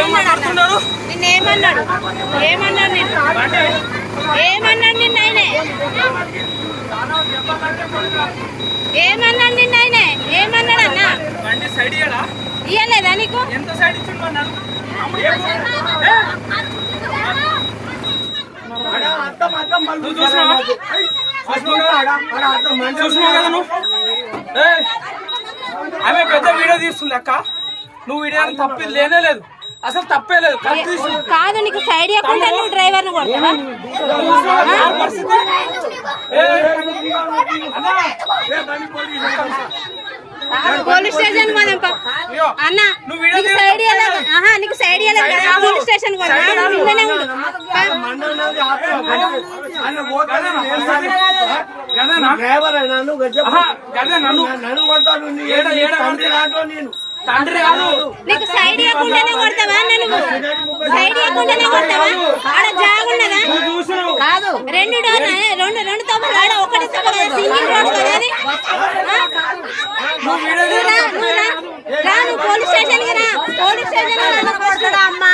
ఏమన్నాడు నిన్నేమన్నాడు ఏమన్నాడు నిన్న ఆయనే ఏమన్నాడు నిన్న ఆయనే ఏమన్నాడు అన్న ఇయ్యలేదా నీకు ఆమె పెద్ద వీడియో తీస్తుంది అక్క నువ్వు వీడియో తప్పి లేనే లేదు అసలు తప్పే లేదు కాదు నీకు సైడ్ ఇవ్వకుండా నువ్వు డ్రైవర్ ను కొడతావా పోలీస్ స్టేషన్ పోదాంపా అన్న నీకు సైడ్ నీకు సైడ్ ఇవ్వలేదు కదా పోలీస్ స్టేషన్ పోదాం నీకు సైడ్ ఇవ్వకుండానే కొడతావా నువ్వు సైడ్ ఇవ్వకుండానే కొడతావా ఆడ జాగున్నదా కాదు రెండు తప్పులు ఆడ ఒకటి తప్పు కదా సింగిల్ రోడ్ కదా అది నువ్వు పోలీస్ స్టేషన్ కి రా పోలీస్ స్టేషన్ అమ్మా